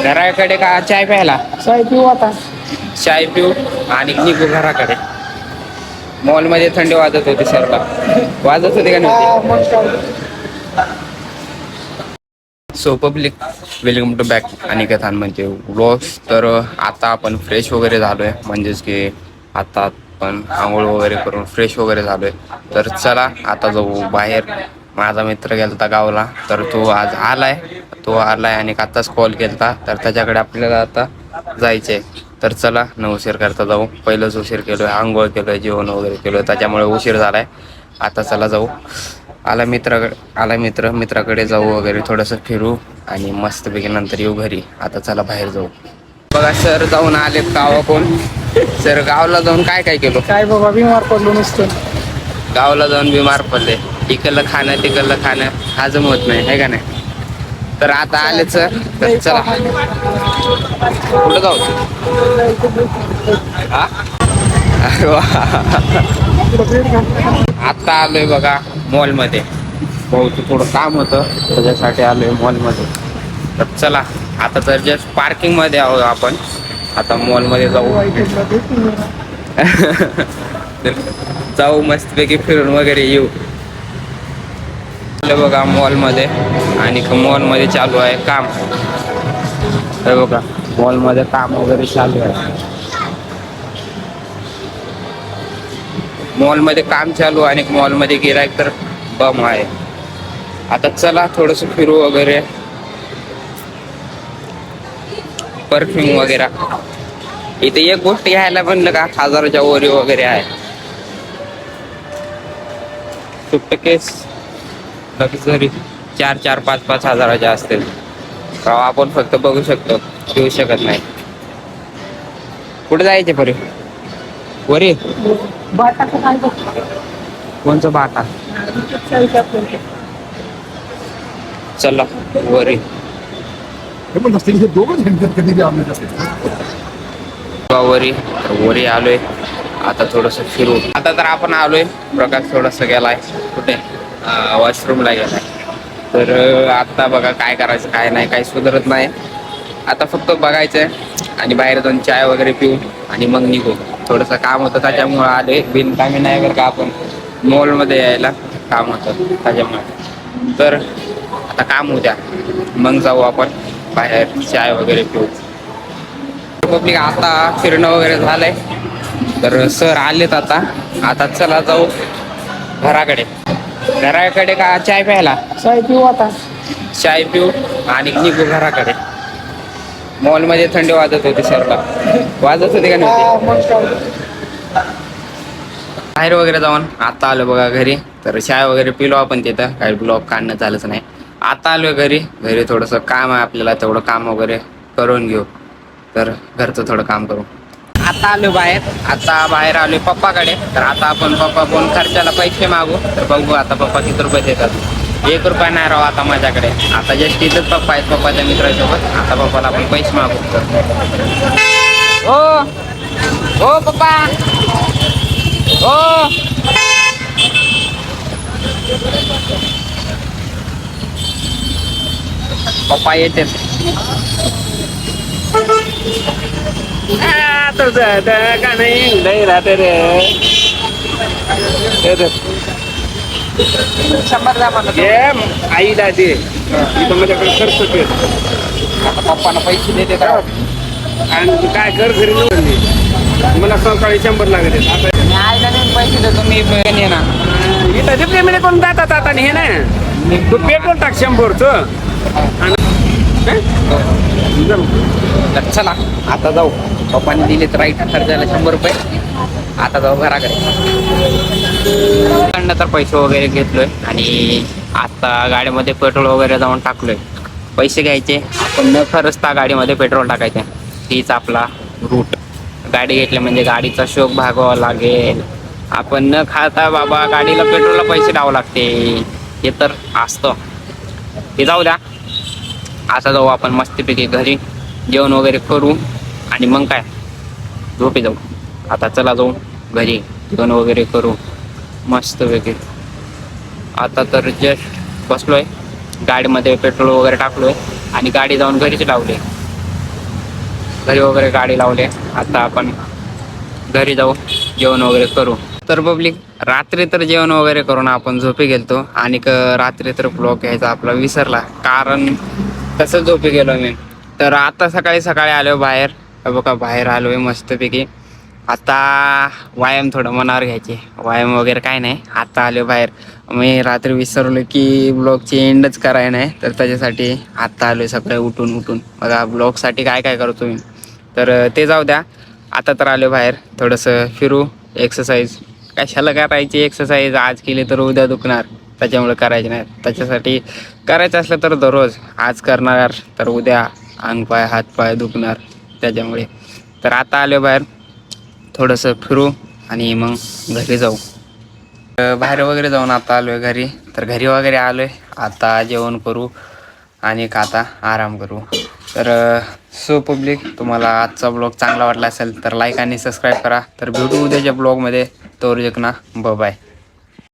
घराकडे का चाय प्यायला? चाय पिऊ आता. चाय पिऊ आणि निघू घराकडे. मॉलमध्ये थंडी वाजत होती सरला. वाजत होती का नव्हती? So public, welcome to back Aniket म्हणजे व्लॉग्स. तर आता आपण फ्रेश वगैरे झालोय, म्हणजेच की आता आपण आंघोळ वगैरे करून फ्रेश वगैरे झालोय. तर चला आता जाऊ बाहेर. माझा मित्र गेलता गावला, तर तो आज आलाय आणि आत्ताच कॉल केलता, तर त्याच्याकडे आपल्याला आता जायचंय. तर चला न उशीर करता जाऊ. पहिलंच उशीर केलोय, आंघोळ केलोय, जेवण वगैरे केलोय, त्याच्यामुळे उशीर झालाय. आता चला जाऊ. आला मित्राकडे जाऊ वगैरे, थोडंसं फिरू आणि मस्तपैकी नंतर येऊ घरी. आता चला बाहेर जाऊ. बघा सर जाऊन आलेत गावाकडून. सर गावला जाऊन काय काय केलो? काय बाबा बिमार पडलो नुसतं. गावाला जाऊन बिमार पडले. तिकडलं खाणं हजम होत नाही, है का नाही? तर आता आलेच तर चला कुठं जाऊ? आता आलोय बघा मॉलमध्ये. बहुत थोडं काम होतं, त्याच्यासाठी आलोय मॉलमध्ये. तर चला आता तर जस्ट पार्किंग मध्ये आहोत आपण. आता मॉलमध्ये जाऊ. तर जाऊ मस्तपैकी फिरून वगैरे येऊ. बघा मॉलमध्ये, आणि मॉलमध्ये चालू आहे काम. हे बघा मॉलमध्ये काम वगैरे चालू आहे. मॉलमध्ये काम चालू आणि मॉलमध्ये गिराईक तर बम आहे. आता चला थोडस फिरू वगैरे. परफ्यूम वगैरे. इथे एक गोष्ट घ्यायला म्हणलं का 1000च्या वर वगैरे आहे. सुटकेस लक्झरी 4-5 हजाराच्या असतील. आपण फक्त बघू शकतो, घेऊ शकत नाही. कुठे जायचे परी? वरी बाटाचं काय बघ. कोणचं बाटा? चला वरी. वरी आलोय. आता थोडस फिरू. आता तर आपण आलोय, प्रकाश थोडस गेलाय कुठे वॉशरूमला गेलाय. तर आता बघा काय करायचं काय नाही, काही सुधारत नाही. आता फक्त बघायचंय आणि बाहेर जाऊन चाय वगैरे पिऊ आणि मग निघू. थोडंसं काम होतं त्याच्यामुळे आले. बिनकामी नाही बरं का, आपण मॉलमध्ये यायला काम होतं त्याच्यामुळे. तर आता काम उद्या मग जाऊ आपण बाहेर चाय वगैरे पिऊ. पब्लिक आता फिरणं वगैरे झालंय. तर सर आलेत आता चला जाऊ घराकडे का चाय प्यायला? चाय पिऊ आता. चाय पिऊ आणि निघू घराकडे. मॉलमध्ये थंडी वाजत होती सरला. वाजत होती का नव्हती? बाहेर वगैरे जाऊन आता आलो बघा घरी. तर चाय वगैरे पिलो आपण तिथं. काही ब्लॉग काढणं झालंच नाही. आता आलोय घरी थोडंसं काम आहे आपल्याला, तेवढं काम वगैरे करून घेऊ. तर घरचं थोडं काम करू. आता बाहेर आलोय पप्पाकडे. तर आता आपण पप्पा कोण खर्चाला पैसे मागू. तर बघू आता पप्पा किती रुपये देतात. 1 रुपया नाही राव आता माझ्याकडे. आता जस्ट इथंच पप्पा आहेत पप्पाच्या मित्रासोबत. आता पप्पाला आपण पैसे मागू. ओ पप्पा, ओ पप्पा येते. का नाही राहते रे. 100 द्या मला. आईला दे. माझ्याकडे खर्च कर. आता पप्पाला पैसे देते का? आणि काय कर घरी नव्हती मला सकाळी 100 लागत आहेत. आता आईला देऊन पैसे देतो मी. ना इथं पेमेंट करून जातात आता. हे ना तू पेट्रोल टाक 100चं. तर चला आता जाऊ. पप्पाने दिलेत राईट खर्चाला 100 रुपये. आता जाऊ घराकडे. तर पैसे वगैरे घेतलोय आणि आता गाडीमध्ये पेट्रोल वगैरे जाऊन टाकलोय. पैसे घ्यायचे, आपण न खरचता गाडीमध्ये पेट्रोल टाकायचे. हीच आपला रूट. गाडी घेतली म्हणजे गाडीचा शोक भागावा लागेल. आपण न खाता बाबा गाडीला पेट्रोलला पैसे द्यावं लागते. हे तर असतं. ते जाऊ द्या. आता जाऊ आपण मस्तपैकी घरी. जेवण वगैरे करू आणि मग काय झोपी जाऊ. आता चला जाऊ घरी, जेवण वगैरे करू मस्तपैकी. आता तर जस्ट बसलोय गाडीमध्ये, पेट्रोल वगैरे टाकलोय आणि गाडी जाऊन घरीच लावली. घरी वगैरे गाडी लावले. आता आपण घरी जाऊ, जेवण वगैरे करू. तर पब्लिक रात्री तर जेवण वगैरे करून आपण झोपी गेलतो आणि रात्री तर ब्लॉग घ्यायचा आपला विसरला, कारण तसं झोपी गेलो मी. तर आता सकाळी सकाळी आलो बाहेर. बघा बाहेर आलो आहे मस्तपैकी. आता व्यायाम थोडं मनावर घ्यायचे, व्यायाम वगैरे काय नाही. आता आलो बाहेर. मी रात्री विसरलो की ब्लॉगची एंडच करायला नाही, तर त्याच्यासाठी आत्ता आलो आहे सकाळी उठून. बघा ब्लॉगसाठी काय काय करतो मी, तर ते जाऊ द्या. आता तर आलो बाहेर, थोडंसं फिरू, एक्सरसाइज. कशाला करायची एक्सरसाइज, आज केली तर उद्या दुखणार, त्याच्यामुळे करायची नाही. त्याच्यासाठी करायचं असलं तर दररोज, आज करणार तर उद्या अंगपाय हातपाय दुखणार, त्याच्यामुळे. तर आता आलो बाहेर, थोडंसं फिरू आणि मग घरी जाऊ. बाहेर वगैरे जाऊन आता आलो आहे घरी. तर घरी वगैरे आलो आहे, आता जेवण करू आणि आता आराम करू. तर सो पब्लिक, तुम्हाला आजचा ब्लॉग चांगला वाटला असेल तर लाईक आणि सबस्क्राईब करा. तर भेटू उद्याच्या ब्लॉगमध्ये. तोवर ना बाय.